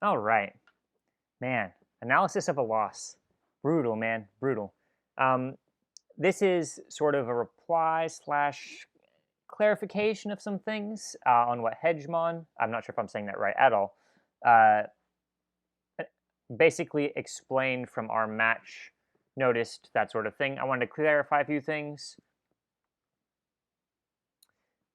All right. Man, analysis of a loss. Brutal, man. Brutal. Um, this is sort of a reply slash clarification of some things on what Hegemon, I'm not sure if I'm saying that right at all, uh, basically explained from our match, noticed that sort of thing. I wanted to clarify a few things.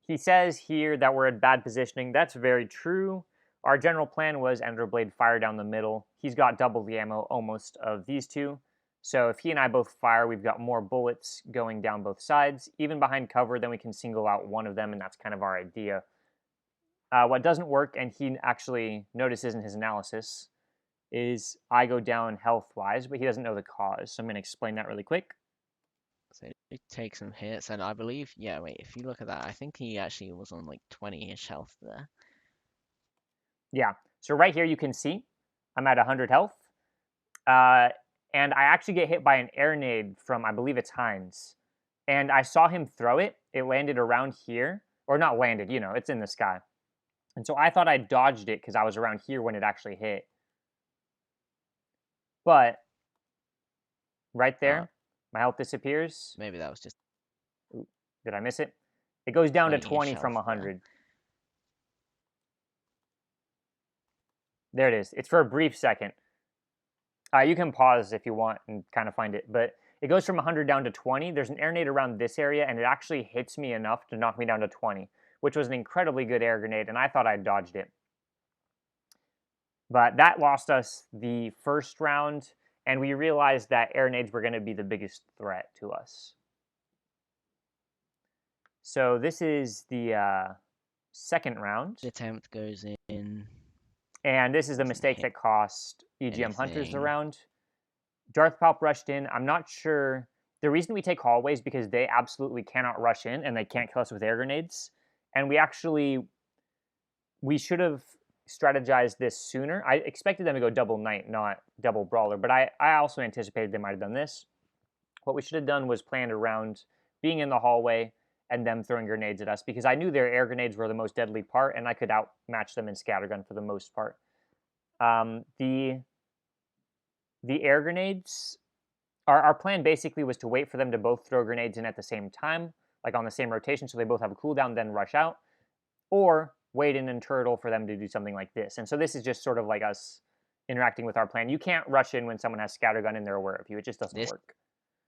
He says here that we're at bad positioning. That's very true. Our general plan was Enderblade fire down the middle. He's got double the ammo almost of these two. So if he and I both fire, we've got more bullets going down both sides. Even behind cover, then we can single out one of them, and that's kind of our idea. What doesn't work, and he actually notices in his analysis, is I go down health-wise, but he doesn't know the cause. So I'm going to explain that really quick. So it takes some hits, and I believe, yeah, wait, if you look at that, I think he actually was on like 20-ish health there. Yeah, so right here you can see I'm at 100 health. And I actually get hit by an air nade from, I believe it's Heinz. And I saw him throw it. It landed around here. Or not landed, you know, it's in the sky. And so I thought I dodged it because I was around here when it actually hit. But right there, my health disappears. Maybe that was just... Ooh, did I miss it? It goes down to 20 health from there. 100. There it is. It's for a brief second. You can pause if you want and kind of find it, but it goes from 100 down to 20. There's an air nade around this area, and it actually hits me enough to knock me down to 20, which was an incredibly good air grenade, and I thought I dodged it. But that lost us the first round, and we realized that air nades were going to be the biggest threat to us. So this is the second round. The attempt goes in. And this is the mistake that cost EGM Hunters the round. Darth Palp rushed in. I'm not sure. The reason we take hallways because they absolutely cannot rush in and they can't kill us with air grenades. And we should have strategized this sooner. I expected them to go double knight, not double brawler, but I also anticipated they might have done this. What we should have done was planned around being in the hallway and them throwing grenades at us because I knew their air grenades were the most deadly part and I could outmatch them in scattergun for the most part. The air grenades, our plan basically was to wait for them to both throw grenades in at the same time, like on the same rotation, so they both have a cooldown, then rush out, or wait in and turtle for them to do something like this. And so this is just sort of like us interacting with our plan. You can't rush in when someone has scattergun and they're aware of you. It just doesn't work.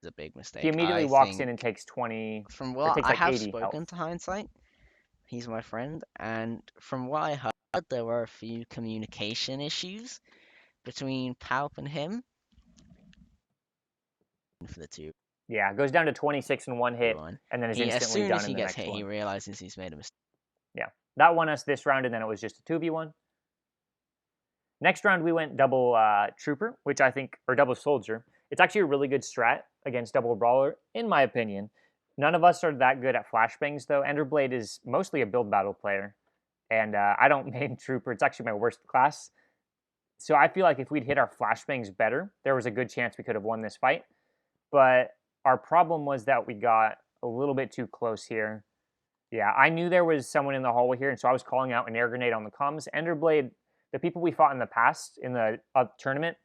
Is a big mistake. He immediately walks in and takes 20. From what takes I like have 80 spoken health. to Hindsight, he's my friend, and from what I heard, there were a few communication issues between Palp and him. For the two. Yeah, it goes down to 26 in one hit, and then is As instantly soon done as in he the gets next hit, one. he realizes he's made a mistake. Yeah, that won us this round, and then it was just a 2v1. Next round, we went double trooper, which I think, or double soldier. It's actually a really good strat against double brawler, in my opinion. None of us are that good at flashbangs, though. Enderblade is mostly a build battle player, and I don't main trooper. It's actually my worst class. So I feel like if we'd hit our flashbangs better, there was a good chance we could have won this fight. But our problem was that we got a little bit too close here. Yeah, I knew there was someone in the hallway here, and so I was calling out an air grenade on the comms. Enderblade, the people we fought in the past in the tournament,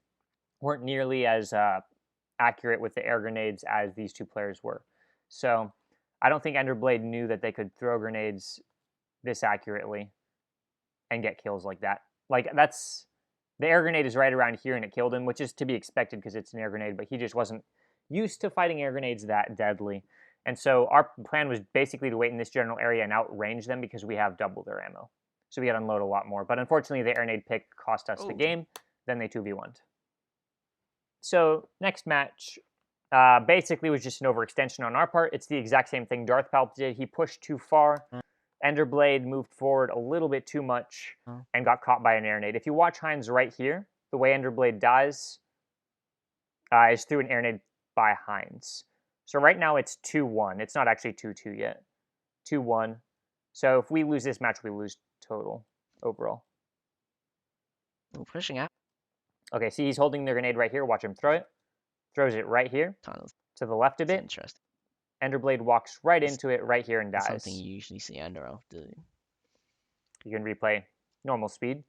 weren't nearly as accurate with the air grenades as these two players were. So I don't think Enderblade knew that they could throw grenades this accurately and get kills like that. Like, that's... The air grenade is right around here, and it killed him, which is to be expected because it's an air grenade, but he just wasn't used to fighting air grenades that deadly. And so our plan was basically to wait in this general area and outrange them because we have double their ammo. So we had to unload a lot more. But unfortunately, the air nade pick cost us the game. Then they 2v1'd. So next match basically was just an overextension on our part. It's the exact same thing Darth Palp did. He pushed too far. Enderblade moved forward a little bit too much and got caught by an air nade. If you watch Heinz right here, the way Enderblade dies is through an air nade by Heinz. So right now it's 2-1. It's not actually 2-2 yet. 2-1. So if we lose this match, we lose total overall. We're pushing out. Okay, see, he's holding the grenade right here. Watch him throw it. Throws it right here to the left a bit. Interesting. Enderblade walks right into it right here and dies. Something you usually see Enderelf do. You can replay normal speed.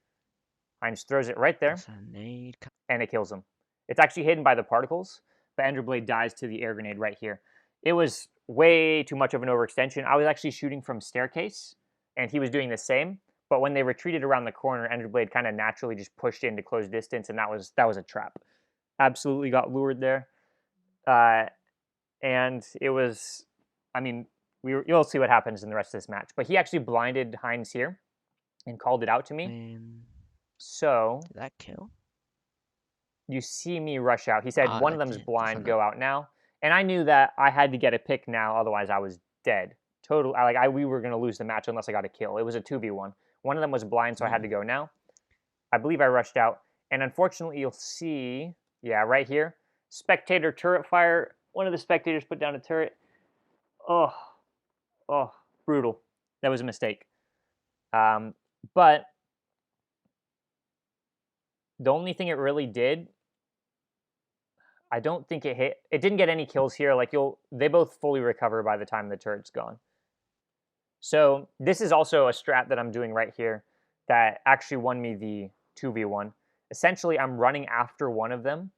Heinz throws it right there, That's a nade. and it kills him. It's actually hidden by the particles, but Ender Blade dies to the air grenade right here. It was way too much of an overextension. I was actually shooting from staircase, and he was doing the same. But when they retreated around the corner, Ender Blade kind of naturally just pushed in to close distance, and that was a trap. Absolutely got lured there, and it was. I mean, you'll see what happens in the rest of this match. But he actually blinded Heinz here, and called it out to me. So Did that kill? you see me rush out. He said one of them's blind, definitely. go out now. And I knew that I had to get a pick now, otherwise I was dead. We were gonna lose the match unless I got a kill. It was a 2v1. One of them was blind, so I had to go now. I believe I rushed out. And unfortunately you'll see, yeah, right here, spectator turret fire. One of the spectators put down a turret. Oh, brutal. That was a mistake. But the only thing it really did, I don't think it hit. It didn't get any kills here. They both fully recover by the time the turret's gone. So this is also a strat that I'm doing right here that actually won me the 2v1. Essentially, I'm running after one of them,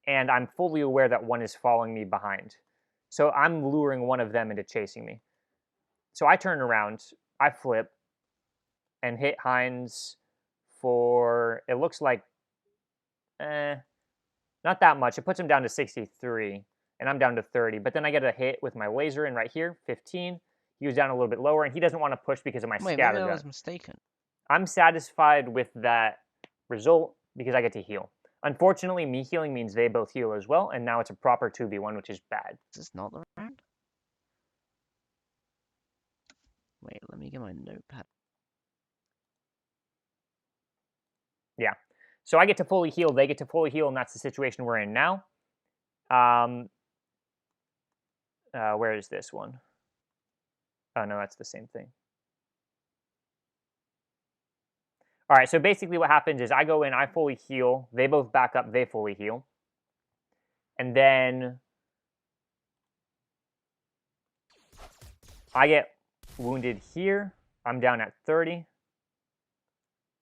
and I'm fully aware that one is following me behind. So I'm luring one of them into chasing me. So I turn around, I flip, and hit Heinz for, it looks like, not that much. It puts him down to 63, and I'm down to 30. But then I get a hit with my laser in right here, 15. He was down a little bit lower, and he doesn't want to push because of my Wait, scatter maybe I gun. was mistaken. I'm satisfied with that result because I get to heal. Unfortunately, me healing means they both heal as well, and now it's a proper 2v1, which is bad. Is this not the round? Wait, let me get my notepad. Yeah. So I get to fully heal, they get to fully heal, and that's the situation we're in now. Where is this one? Oh, no, that's the same thing. All right, so basically what happens is I go in, I fully heal, they both back up, they fully heal. And then I get wounded here. I'm down at 30.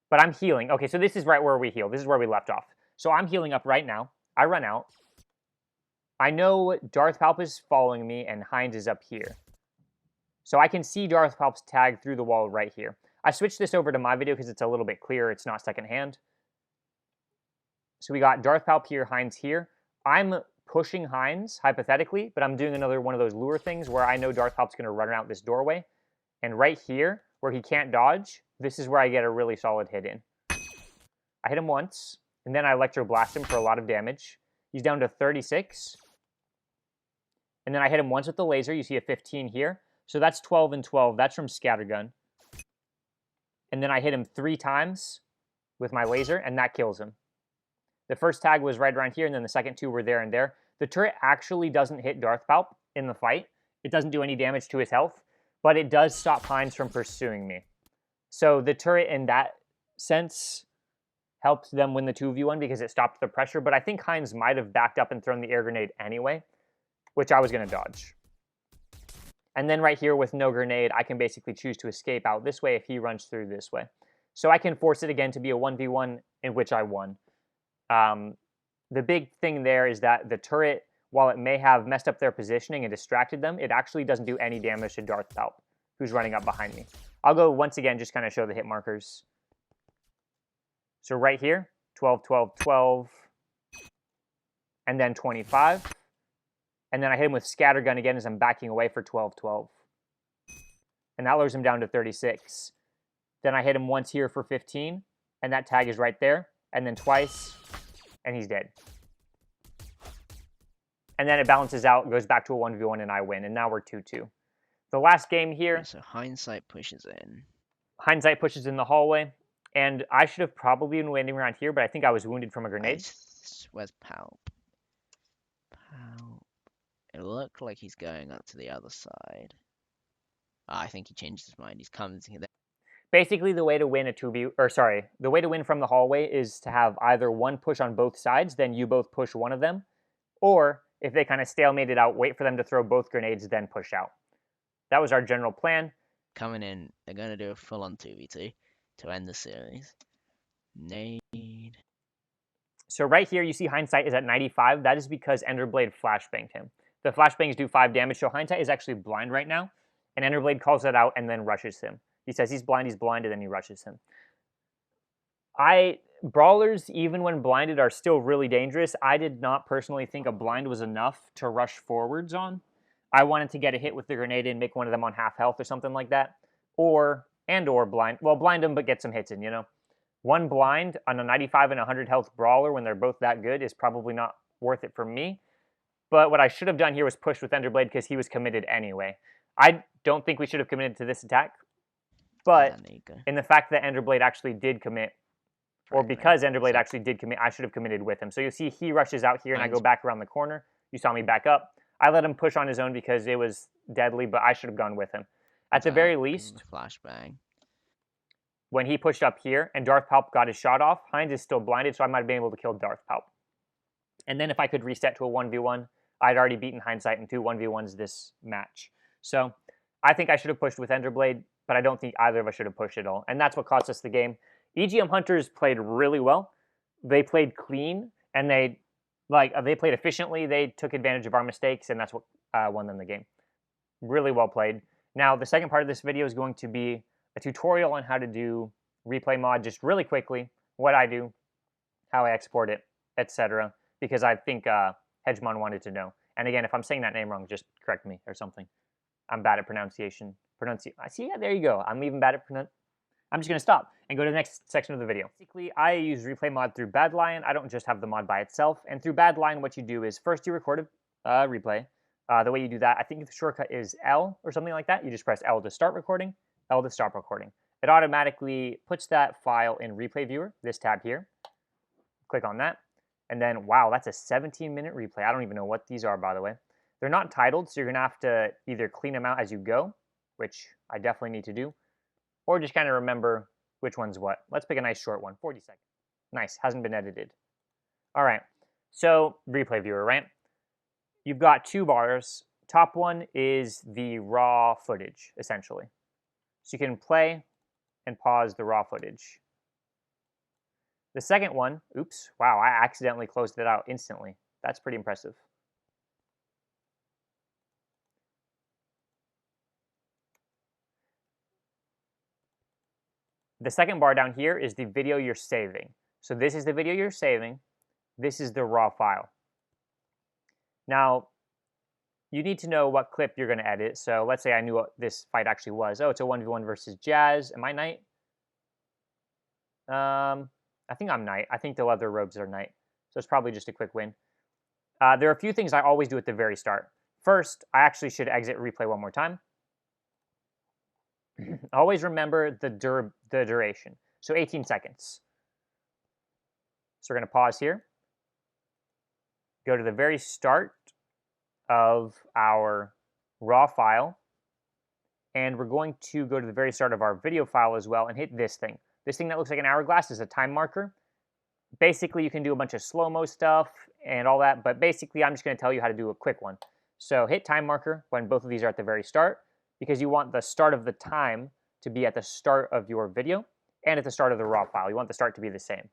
But I'm healing. Okay, so this is right where we heal. This is where we left off. So I'm healing up right now. I run out. I know Darth Palp is following me, and Heinz is up here. So I can see Darth Palp's tag through the wall right here. I switched this over to my video because it's a little bit clearer. It's not secondhand. So we got Darth Palp here, Heinz here. I'm pushing Heinz, hypothetically, but I'm doing another one of those lure things where I know Darth Palp's going to run out this doorway. And right here, where he can't dodge, this is where I get a really solid hit in. I hit him once, and then I electroblast him for a lot of damage. He's down to 36. And then I hit him once with the laser. You see a 15 here. So that's 12 and 12. That's from Scattergun. And then I hit him 3 times with my laser, and that kills him. The first tag was right around here, and then the second 2 were there and there. The turret actually doesn't hit Darth Palp in the fight. It doesn't do any damage to his health, but it does stop Heinz from pursuing me. So the turret, in that sense, helped them win the 2v1 because it stopped the pressure, but I think Heinz might have backed up and thrown the air grenade anyway, which I was going to dodge. And then right here with no grenade, I can basically choose to escape out this way if he runs through this way. So I can force it again to be a 1v1 in which I won. The big thing there is that the turret, while it may have messed up their positioning and distracted them, it actually doesn't do any damage to Darth Palp, who's running up behind me. I'll go once again, just kind of show the hit markers. So right here, 12, 12, 12, and then 25. And then I hit him with Scattergun again as I'm backing away for 12, 12. And that lowers him down to 36. Then I hit him once here for 15, and that tag is right there. And then twice, and he's dead. And then it balances out, goes back to a 1v1, and I win. And now we're 2-2. The last game here. So Hindsight pushes in. Hindsight pushes in the hallway. And I should have probably been waiting around here, but I think I was wounded from a grenade. Where's Palp? Palp. It looked like he's going up to the other side. I think he changed his mind. He's coming to there. Basically, the way to win the way to win from the hallway is to have either one push on both sides, then you both push one of them, or if they kind of stalemate it out, wait for them to throw both grenades, then push out. That was our general plan. Coming in, they're going to do a full-on 2v2 to end the series. Nade. So right here, you see Hindsight is at 95. That is because Enderblade flashbanged him. The flashbangs do 5 damage, so Hindsight is actually blind right now, and Enderblade calls it out and then rushes him. He says he's blind, and then he rushes him. Brawlers, even when blinded, are still really dangerous. I did not personally think a blind was enough to rush forwards on. I wanted to get a hit with the grenade and make one of them on half health or something like that. Or blind. Well, blind them, but get some hits in, you know? One blind on a 95 and 100 health brawler when they're both that good is probably not worth it for me. But what I should have done here was push with Enderblade because he was committed anyway. I don't think we should have committed to this attack. But in the fact that Enderblade actually did commit, or because Enderblade actually did commit, I should have committed with him. So you'll see he rushes out here and I go back around the corner. You saw me back up. I let him push on his own because it was deadly, but I should have gone with him. At the very least, flashbang. When he pushed up here and Darth Palp got his shot off, Heinz is still blinded, so I might have been able to kill Darth Palp. And then if I could reset to a 1v1, I'd already beaten Hindsight in 2 1v1s this match. So I think I should have pushed with Enderblade, but I don't think either of us should have pushed at all. And that's what cost us the game. EGM Hunters played really well. They played clean, and they played efficiently. They took advantage of our mistakes, and that's what won them the game. Really well played. Now, the second part of this video is going to be a tutorial on how to do replay mod just really quickly, what I do, how I export it, etc. Because I think Hedgemon wanted to know. And again, if I'm saying that name wrong, just correct me or something. I'm bad at pronunciation. See, yeah, there you go. I'm even bad at I'm just going to stop and go to the next section of the video. Basically, I use replay mod through Badlion. I don't just have the mod by itself. And through Badlion, what you do is first you record a replay. The way you do that, I think the shortcut is L or something like that. You just press L to start recording, L to stop recording. It automatically puts that file in Replay Viewer, this tab here. Click on that. And then, wow, that's a 17-minute replay. I don't even know what these are, by the way. They're not titled, so you're going to have to either clean them out as you go, which I definitely need to do, or just kind of remember which one's what. Let's pick a nice short one, 40 seconds. Nice, hasn't been edited. All right, so Replay Viewer, right? You've got 2 bars. Top one is the raw footage, essentially. So you can play and pause the raw footage. The second one, oops, wow, I accidentally closed it out instantly. That's pretty impressive. The second bar down here is the video you're saving. So this is the video you're saving. This is the raw file. Now, you need to know what clip you're going to edit. So let's say I knew what this fight actually was. Oh, it's a 1v1 versus Jazz. Am I Knight? I think I'm Knight. I think the leather robes are Knight. So it's probably just a quick win. There are a few things I always do at the very start. First, I actually should exit replay one more time. Always remember the duration. So 18 seconds. So we're going to pause here. Go to the very start of our raw file. And we're going to go to the very start of our video file as well and hit this thing. This thing that looks like an hourglass is a time marker. Basically, you can do a bunch of slow-mo stuff and all that, but basically, I'm just going to tell you how to do a quick one. So hit time marker when both of these are at the very start, because you want the start of the time to be at the start of your video and at the start of the raw file. You want the start to be the same.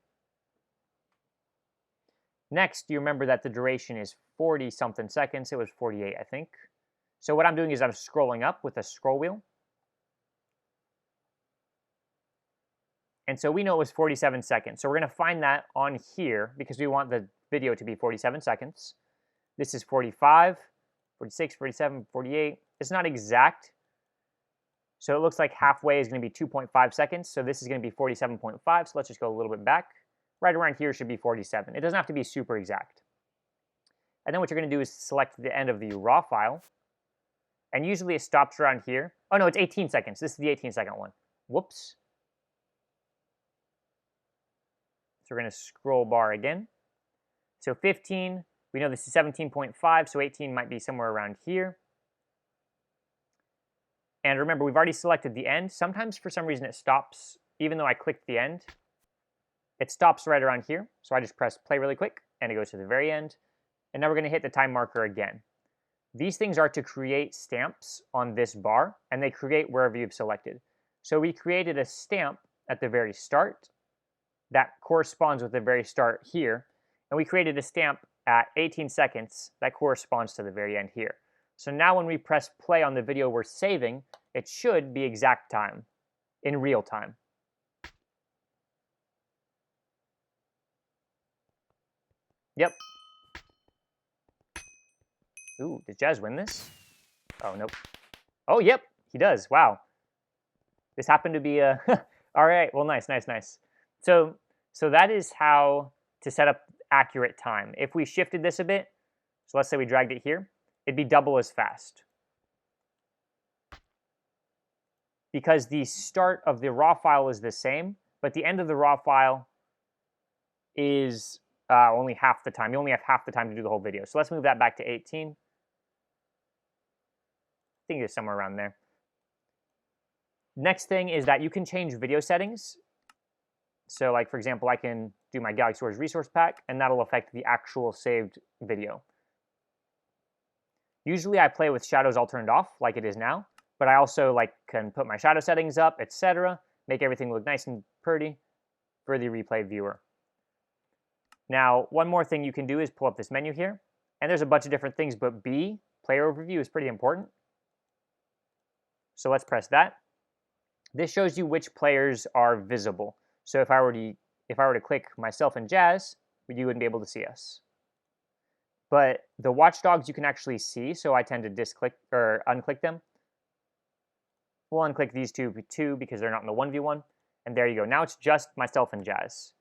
Next, you remember that the duration is 40-something seconds. It was 48, I think. So what I'm doing is I'm scrolling up with a scroll wheel. And so we know it was 47 seconds. So we're going to find that on here because we want the video to be 47 seconds. This is 45, 46, 47, 48. It's not exact. So it looks like halfway is going to be 2.5 seconds. So this is going to be 47.5. So let's just go a little bit back. Right around here should be 47. It doesn't have to be super exact. And then what you're going to do is select the end of the raw file. And usually it stops around here. Oh, no, it's 18 seconds. This is the 18-second one. Whoops. So we're going to scroll bar again. So 15, we know this is 17.5, so 18 might be somewhere around here. And remember, we've already selected the end. Sometimes for some reason it stops, even though I clicked the end. It stops right around here. So I just press play really quick, and it goes to the very end. And now we're going to hit the time marker again. These things are to create stamps on this bar, and they create wherever you've selected. So we created a stamp at the very start, that corresponds with the very start here. And we created a stamp at 18 seconds that corresponds to the very end here. So now when we press play on the video we're saving, it should be exact time, in real time. Yep. Ooh, did Jazz win this? Oh, nope. Oh, yep, he does. Wow. This happened to be a... All right, well, nice. So that is how to set up accurate time. If we shifted this a bit, so let's say we dragged it here, it'd be double as fast. Because the start of the raw file is the same, but the end of the raw file is only half the time. You only have half the time to do the whole video. So let's move that back to 18. I think it's somewhere around there. Next thing is that you can change video settings. So like, for example, I can do my Galaxy Wars resource pack, and that'll affect the actual saved video. Usually I play with shadows all turned off, like it is now, but I also can put my shadow settings up, etc., make everything look nice and pretty for the replay viewer. Now, one more thing you can do is pull up this menu here, and there's a bunch of different things, but B, player overview, is pretty important. So let's press that. This shows you which players are visible. So if I were to click myself and Jazz, you wouldn't be able to see us. But the watchdogs you can actually see, so I tend to disclick or unclick them. We'll unclick these two because they're not in the 1v1. And there you go. Now it's just myself and Jazz.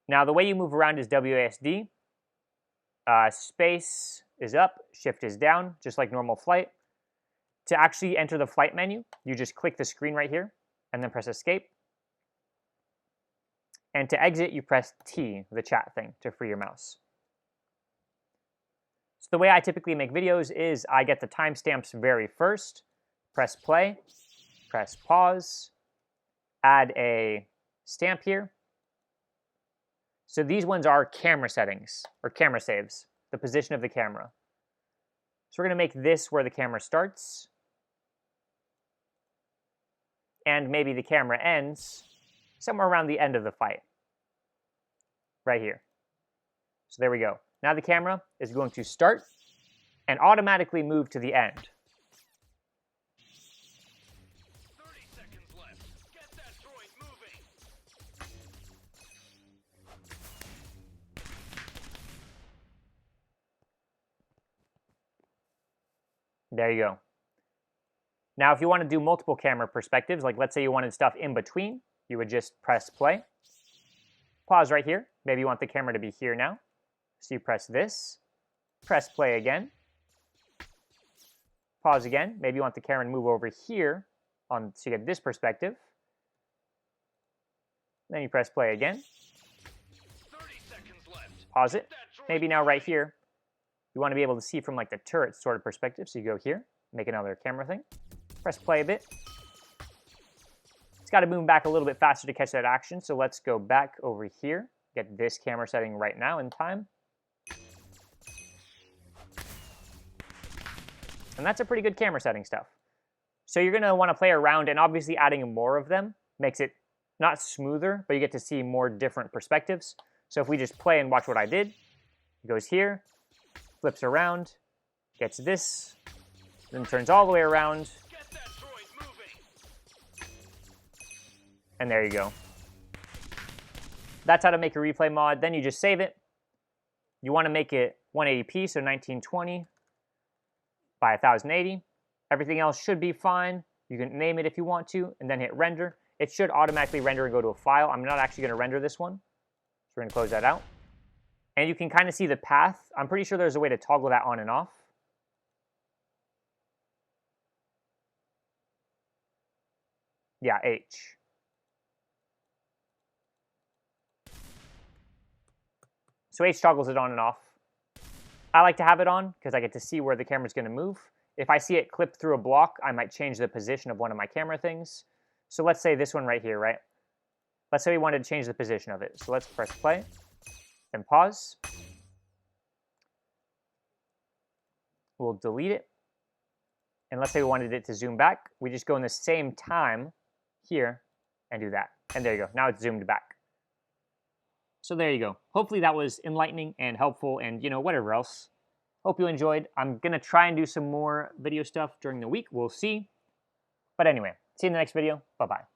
Now the way you move around is WASD. Space is up, shift is down, just like normal flight. To actually enter the flight menu, you just click the screen right here and then press escape. And to exit, you press T, the chat thing, to free your mouse. So the way I typically make videos is I get the timestamps very first, press play, press pause, add a stamp here. So these ones are camera settings, or camera saves, the position of the camera. So we're going to make this where the camera starts, and maybe the camera ends somewhere around the end of the fight, right here. So there we go. Now the camera is going to start and automatically move to the end. 30 seconds left. Get that droid moving. There you go. Now, if you want to do multiple camera perspectives, like let's say you wanted stuff in between, you would just press play. Pause right here. Maybe you want the camera to be here now. So you press this, press play again. Pause again. Maybe you want the camera to move over here so you get this perspective. Then you press play again. 30 seconds left. Pause it. Maybe now right here, you want to be able to see from like the turret sort of perspective. So you go here, make another camera thing. Press play a bit. It's got to move back a little bit faster to catch that action. So let's go back over here. Get this camera setting right now in time. And that's a pretty good camera setting stuff. So you're going to want to play around, and obviously adding more of them makes it not smoother, but you get to see more different perspectives. So if we just play and watch what I did, it goes here, flips around, gets this, then turns all the way around, Get that droid moving. and there you go. That's how to make a replay mod. Then you just save it. You want to make it 180p, so 1920 by 1080. Everything else should be fine. You can name it if you want to, and then hit render. It should automatically render and go to a file. I'm not actually going to render this one, so we're going to close that out. And you can kind of see the path. I'm pretty sure there's a way to toggle that on and off. Yeah, H. So H toggles it on and off. I like to have it on because I get to see where the camera's going to move. If I see it clip through a block, I might change the position of one of my camera things. So let's say this one right here, right? Let's say we wanted to change the position of it. So let's press play, then pause. We'll delete it. And let's say we wanted it to zoom back. We just go in the same time here and do that. And there you go. Now it's zoomed back. So there you go. Hopefully that was enlightening and helpful and, you know, whatever else. Hope you enjoyed. I'm going to try and do some more video stuff during the week. We'll see. But anyway, see you in the next video. Bye-bye.